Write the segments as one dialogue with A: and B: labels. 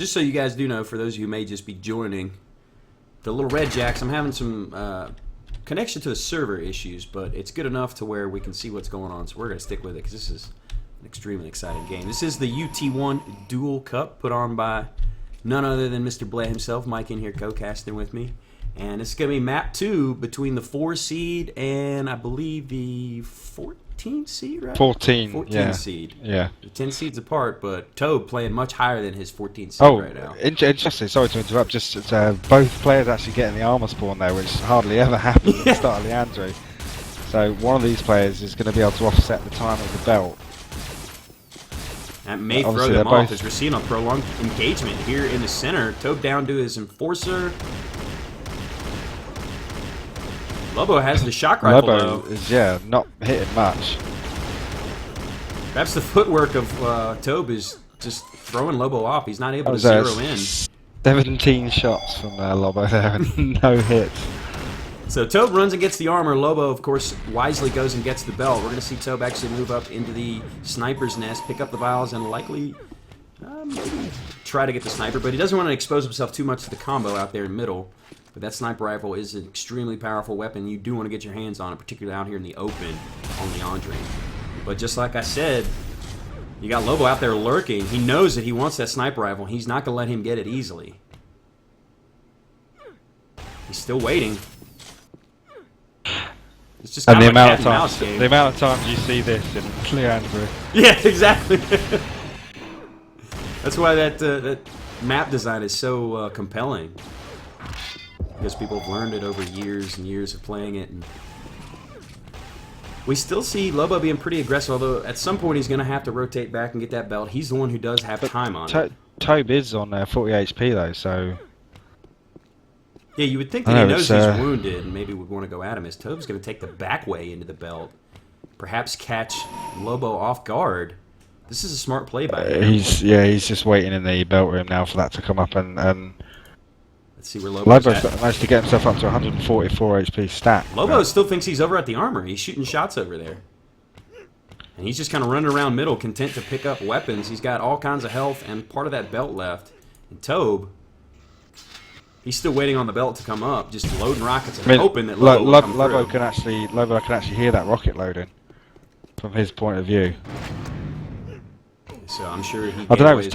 A: Just so you guys do know, for those of you who may just be joining, the little red jacks, I'm having some connection to the server issues, but it's good enough to where we can see what's going on, so we're going to stick with it because this is an extremely exciting game. This is the UT1 Duel Cup put on by none other than Mr. Bleh himself, Mike in here co-casting with me. And it's going to be map 2 between the 4 seed and I believe the 14 seed, right?
B: 14 yeah.
A: Seed.
B: Yeah.
A: They're 10 seeds apart, but Tobe playing much higher than his 14 seed right now.
B: Interesting. Sorry to interrupt. Just both players actually getting the armor spawn there, which hardly ever happens at the start of Liandri. So one of these players is going to be able to offset the time of the belt.
A: That may throw them off as we're seeing a prolonged engagement here in the center. Tobe down to his enforcer. Lobo has the shock rifle.
B: Lobo is not hitting much.
A: Perhaps the footwork of Tobe is just throwing Lobo off. He's not able to zero in.
B: 17 shots from Lobo there and no hits.
A: So Tobe runs and gets the armor. Lobo, of course, wisely goes and gets the belt. We're going to see Tobe actually move up into the sniper's nest, pick up the vials, and likely maybe try to get the sniper. But he doesn't want to expose himself too much to the combo out there in middle. But that sniper rifle is an extremely powerful weapon. You do want to get your hands on it, particularly out here in the open on Liandri. But just like I said, you got Lobo out there lurking. He knows that he wants that sniper rifle. He's not going to let him get it easily. He's still waiting. It's just kind of like cat and mouse game.
B: The amount of times you see this in Liandri.
A: Yeah, exactly. That's why that map design is so compelling. Because people have learned it over years and years of playing it. And we still see Lobo being pretty aggressive, although at some point he's going to have to rotate back and get that belt. He's the one who does have time on it.
B: Tobe is on 40 HP though, so...
A: Yeah, you would think that he knows he's wounded and maybe would want to go at him, as Tobe's going to take the back way into the belt. Perhaps catch Lobo off guard. This is a smart play by him.
B: He's just waiting in the belt room now for that to come up and
A: let's see where Lobo's
B: managed to get himself up to 144 HP stack.
A: Lobo still thinks he's over at the armor. He's shooting shots over there. And he's just kind of running around middle, content to pick up weapons. He's got all kinds of health and part of that belt left. And Tobe, he's still waiting on the belt to come up, just loading rockets and hoping that Lobo
B: can actually hear that rocket loading from his point of view.
A: So I'm sure he.
B: I don't know. Has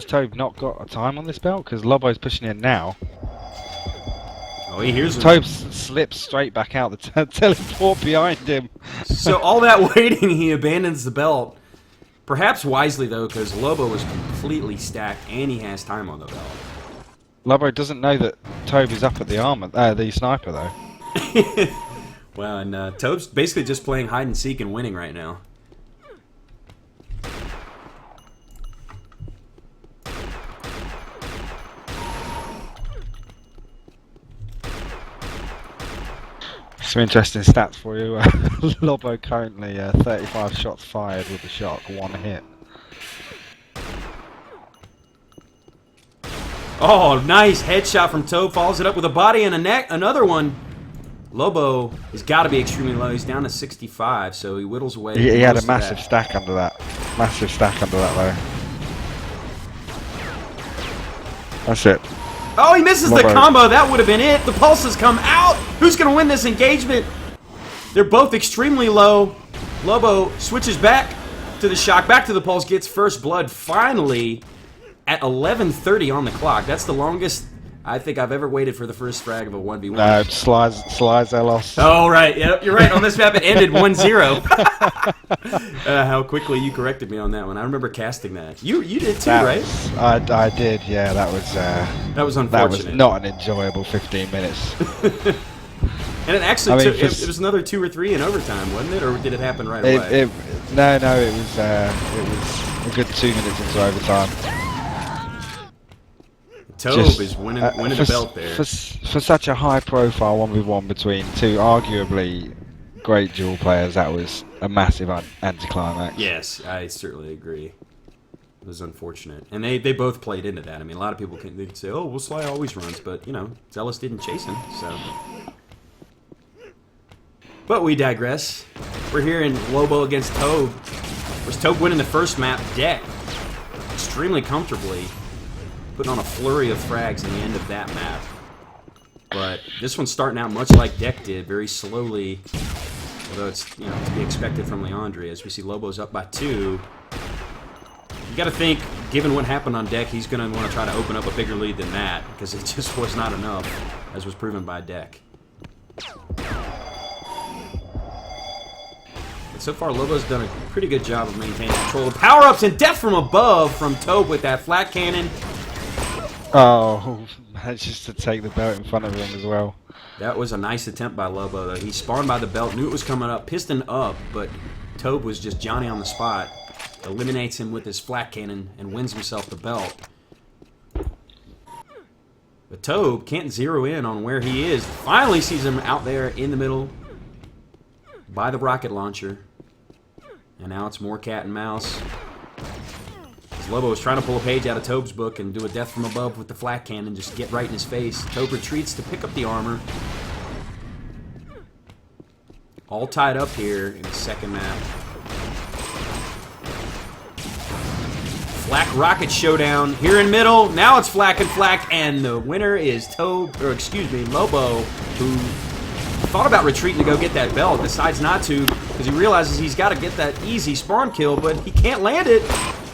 B: Tobe not got a time on this belt? Because Lobo's pushing in now.
A: Oh, he hears him.
B: Tobe slips straight back out. The teleport behind him.
A: So all that waiting, he abandons the belt. Perhaps wisely though, because Lobo is completely stacked and he has time on the belt.
B: Lobo doesn't know that Tobe is up at the armor, the sniper though.
A: Well, and Tobe's basically just playing hide and seek and winning right now.
B: Some interesting stats for you. Lobo currently 35 shots fired with the shock, 1 hit.
A: Oh, nice headshot from Tobe. Follows it up with a body and a neck. Another one. Lobo has got to be extremely low. He's down to 65, so he whittles away.
B: He had a massive stack under that. Massive stack under that, though. That's it.
A: Oh, he misses the combo. That would have been it. The pulses come out. Who's going to win this engagement? They're both extremely low. Lobo switches back to the shock, back to the pulse, gets first blood finally at 11:30 on the clock. That's the longest I think I've ever waited for the first frag of a 1v1.
B: No, slides they lost.
A: Oh, right. Yep, you're right. On this map, it ended 1-0. How quickly you corrected me on that one. I remember casting that. You did too, right?
B: I did, yeah. That was
A: unfortunate.
B: That was not an enjoyable 15 minutes.
A: And it actually took, it was another 2 or 3 in overtime, wasn't it? Or did it happen right away?
B: No, it was a good 2 minutes into overtime.
A: Tobe is winning the belt there.
B: For such a high-profile 1v1 between two arguably great duel players, that was a massive anticlimax.
A: Yes, I certainly agree. It was unfortunate. And they both played into that. I mean, a lot of people can say, oh, well, Sly always runs, but, you know, Zealous didn't chase him, so... But we digress. We're here in Lobo against Tobe. Was Tobe winning the first map deck extremely comfortably. putting on a flurry of frags in the end of that map. But this one's starting out much like Deck did, very slowly. Although it's, to be expected from Liandri. As we see Lobo's up by 2. You got to think, given what happened on Deck, he's going to want to try to open up a bigger lead than that, because it just was not enough, as was proven by Deck. But so far, Lobo's done a pretty good job of maintaining control. Power-ups and death from above from Tobe with that flat cannon.
B: Oh, that's just to take the belt in front of him as well.
A: That was a nice attempt by Lobo, though. He spawned by the belt, knew it was coming up, piston up, but Tobe was just Johnny on the spot. Eliminates him with his flat cannon and wins himself the belt. But Tobe can't zero in on where he is. Finally sees him out there in the middle by the rocket launcher. And now it's more cat and mouse. Lobo was trying to pull a page out of Tobe's book and do a death from above with the flat cannon, just get right in his face. Tobe retreats to pick up the armor. All tied up here in the second map. Flak Rocket Showdown here in middle. Now it's Flak and Flak, and the winner is Lobo, who thought about retreating to go get that belt, decides not to because he realizes he's got to get that easy spawn kill, but he can't land it.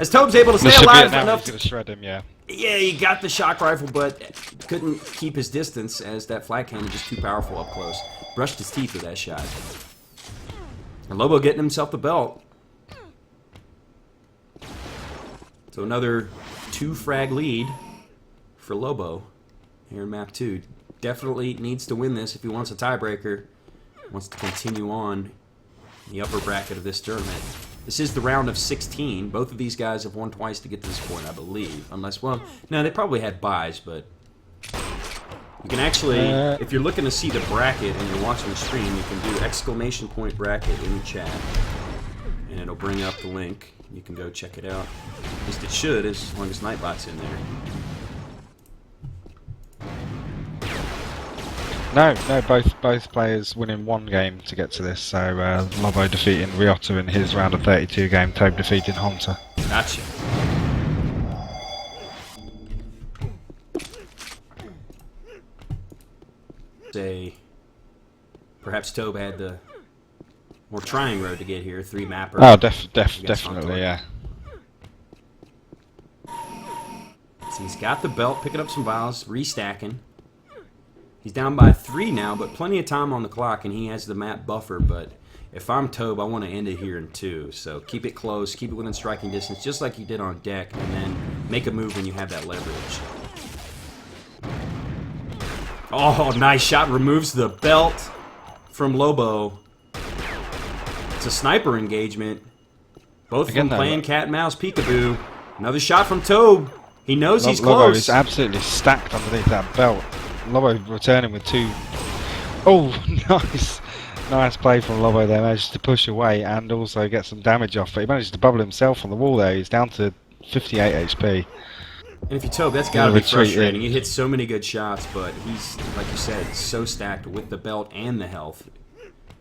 A: As Tobe's able to stay alive enough
B: to shred him, yeah.
A: Yeah, he got the shock rifle, but couldn't keep his distance as that flat cannon was just too powerful up close. Brushed his teeth with that shot. And Lobo getting himself the belt. So another 2-frag lead for Lobo here in map 2. Definitely needs to win this if he wants a tiebreaker. Wants to continue on in the upper bracket of this tournament. This is the round of 16. Both of these guys have won twice to get to this point, I believe. Unless, well, no, they probably had buys, but you can actually, if you're looking to see the bracket and you're watching the stream, you can do ! bracket in the chat, and it'll bring up the link. You can go check it out. At least it should, as long as Nightbot's in there.
B: No, both players winning one game to get to this. So Lobo defeating Ryota in his round of 32 game, Tobe defeating Hunter.
A: Gotcha. Say, perhaps Tobe had the more trying road to get here. 3 mapper.
B: Oh, definitely, yeah.
A: So he's got the belt, picking up some vials, restacking. He's down by 3 now, but plenty of time on the clock, and he has the map buffer. But if I'm Tobe, I want to end it here in 2. So keep it close, keep it within striking distance, just like you did on Deck, and then make a move when you have that leverage. Oh, nice shot. Removes the belt from Lobo. It's a sniper engagement. Both of them playing cat and mouse peekaboo. Another shot from Tobe. He knows he's close.
B: Lobo is absolutely stacked underneath that belt. Lobo returning with 2. Oh, nice. Nice play from Lobo there. Managed to push away and also get some damage off. But he managed to bubble himself on the wall there. He's down to 58 HP.
A: And if you Tobe, that's got to be frustrating. He hits so many good shots, but he's, like you said, so stacked with the belt and the health.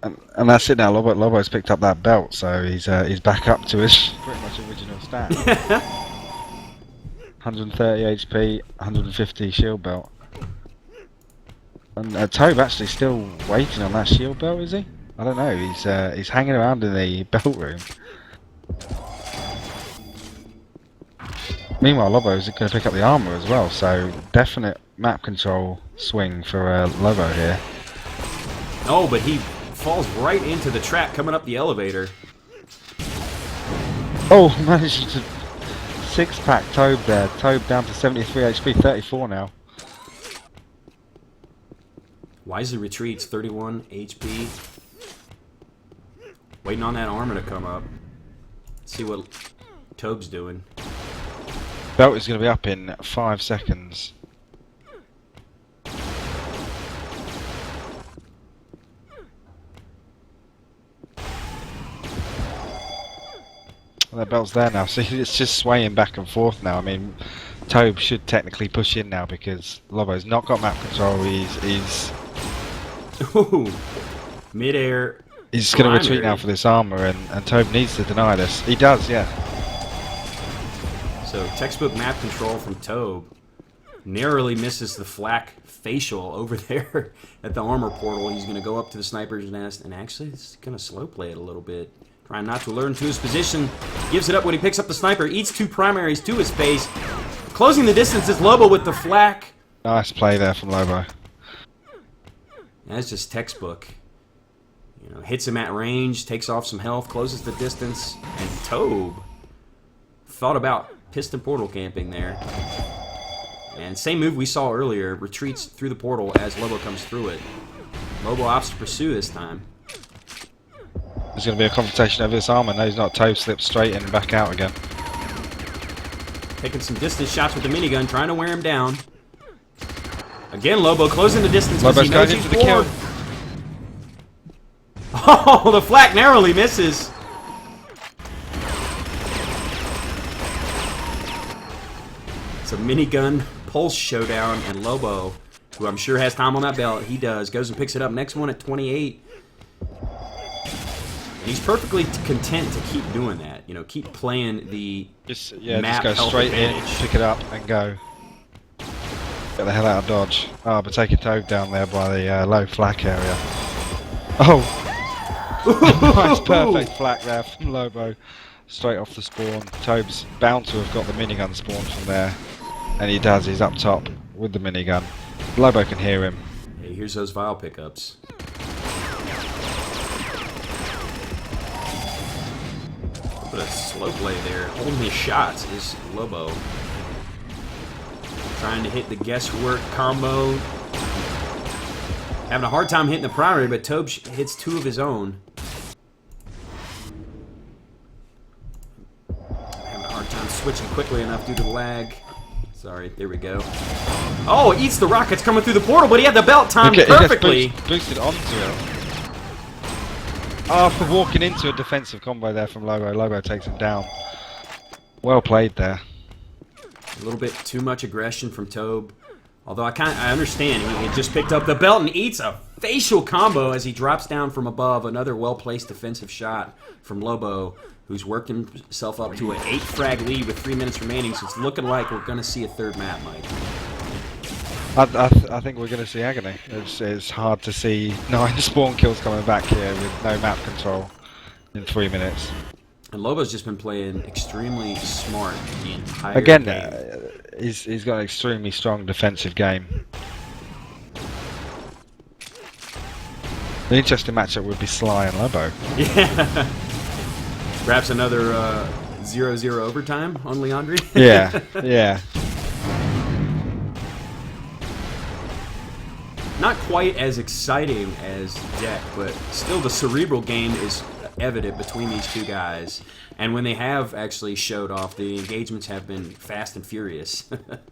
B: And that's it now. Lobo's picked up that belt, so he's back up to his pretty much original stat. 130 HP, 150 shield belt. And Tobe actually still waiting on that shield belt, is he? I don't know. He's hanging around in the belt room. Meanwhile, Lobo's going to pick up the armor as well, so definite map control swing for Lobo here.
A: Oh, but he falls right into the trap coming up the elevator.
B: Oh, managed to 6-pack Tobe there. Tobe down to 73 HP, 34 now.
A: Wisely retreats, 31 HP. Waiting on that armor to come up. See what Tobe's doing.
B: Belt is going to be up in 5 seconds. That belt's there now, so it's just swaying back and forth now. I mean, Tobe should technically push in now because Lobo's not got map control. He's
A: Ooh, mid-air.
B: He's going to retreat now for this armor, and Tobe needs to deny this. He does, yeah.
A: So textbook map control from Tobe. Narrowly misses the flak facial over there at the armor portal. He's going to go up to the sniper's nest, and actually it's going to slow play it a little bit. Trying not to alert him to his position. Gives it up when he picks up the sniper. Eats 2 primaries to his face. Closing the distance is Lobo with the flak.
B: Nice play there from Lobo.
A: That's just textbook. You know, hits him at range, takes off some health, closes the distance, and Tobe thought about piston portal camping there. And same move we saw earlier, retreats through the portal as Lobo comes through it. Lobo opts to pursue this time.
B: There's going to be a confrontation over this armor. No, he's not. Tobe slips straight in and back out again.
A: Taking some distance shots with the minigun, trying to wear him down. Again, Lobo closing the distance because he knows he's
B: into the kill.
A: Oh, the flak narrowly misses. It's a minigun pulse showdown, and Lobo, who I'm sure has time on that belt, he does, goes and picks it up. Next one at 28. And he's perfectly content to keep doing that. You know, keep playing the map
B: just go straight in, pick it up, and go. Get the hell out of dodge. Oh, but taking Tobe down there by the low flak area. Oh! Nice, perfect flak there from Lobo. Straight off the spawn. Tobe's bound to have got the minigun spawn from there. And he does, he's up top with the minigun. Lobo can hear him.
A: Hey, here's those vial pickups. What a slow play there. Holding his shots is Lobo. Trying to hit the guesswork combo. Having a hard time hitting the primary, but Tobe hits 2 of his own. Having a hard time switching quickly enough due to the lag. Sorry, there we go. Oh, eats the rockets coming through the portal, but he had the belt timed perfectly.
B: He gets boosted onto it. Oh, for walking into a defensive combo there from Lobo. Lobo takes him down. Well played there.
A: A little bit too much aggression from Tobe. Although I understand, he just picked up the belt and eats a facial combo as he drops down from above. Another well-placed defensive shot from Lobo, who's worked himself up to an 8-frag lead with 3 minutes remaining. So it's looking like we're going to see a third map, Mike.
B: I think we're going to see agony. It's hard to see 9 spawn kills coming back here with no map control in 3 minutes.
A: And Lobo's just been playing extremely smart the entire
B: Again,
A: game.
B: He's got an extremely strong defensive game. The interesting matchup would be Sly and Lobo.
A: Yeah. Perhaps another 0-0 overtime on Liandri.
B: Yeah, yeah.
A: Not quite as exciting as Deck, but still the cerebral game is evident between these two guys. And when they have actually showed off, the engagements have been fast and furious. But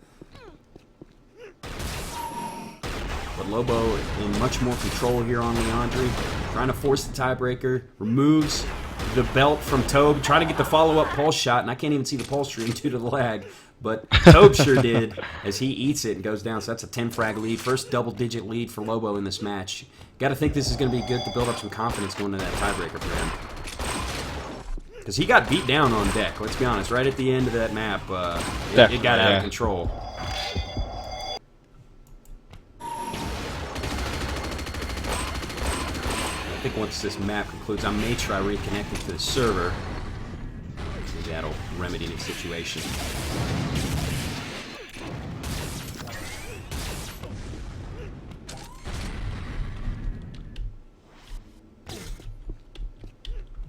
A: Lobo in much more control here on Liandri, trying to force the tiebreaker, removes the belt from Tobe, trying to get the follow-up pulse shot, and I can't even see the pulse stream due to the lag. But Tobe sure did as he eats it and goes down. So that's a 10-frag lead. First double-digit lead for Lobo in this match. Got to think this is going to be good to build up some confidence going into that tiebreaker for him. Because he got beat down on Deck, let's be honest. Right at the end of that map, it got out of control. I think once this map concludes, I may try reconnecting to the server. Maybe that'll remedy the situation.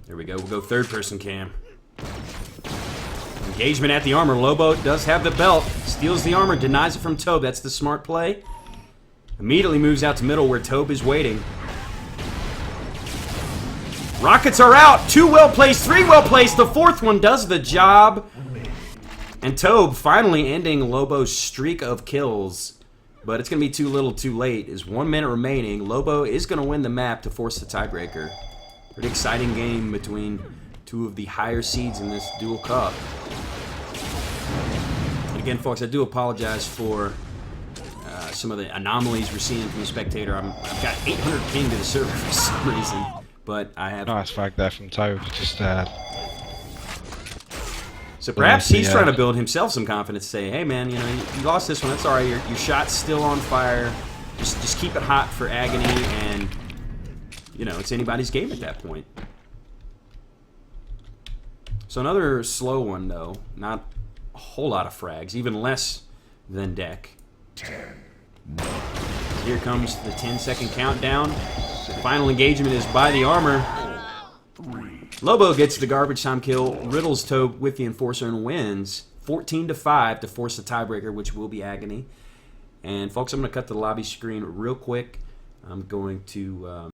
A: There we go. We'll go third-person cam. Engagement at the armor. Lobo does have the belt. Steals the armor. Denies it from Tobe. That's the smart play. Immediately moves out to middle where Tobe is waiting. Rockets are out. 2 well-placed. 3 well-placed. The 4th one does the job. And Tobe finally ending Lobo's streak of kills. But it's going to be too little too late. There's 1 minute remaining. Lobo is going to win the map to force the tiebreaker. Pretty exciting game between 2 of the higher seeds in this Duel Cup. And again, folks, I do apologize for some of the anomalies we're seeing from the spectator. I've got 800 ping to the server for some reason, but I have...
B: Nice flag there from Tobe. Just
A: So perhaps he's trying to build himself some confidence. Say, hey man, you know, you lost this one. That's all right. Your shot's still on fire. Just keep it hot for Agony, and you know it's anybody's game at that point. So another slow one though. Not a whole lot of frags, even less than deck.
C: 10.
A: Here comes the 10-second countdown. The final engagement is by the armor.
C: 3.
A: Lobo gets the garbage time kill, riddles Tobe with the Enforcer, and wins 14-5 to force the tiebreaker, which will be Agony. And folks, I'm going to cut to the lobby screen real quick. I'm going to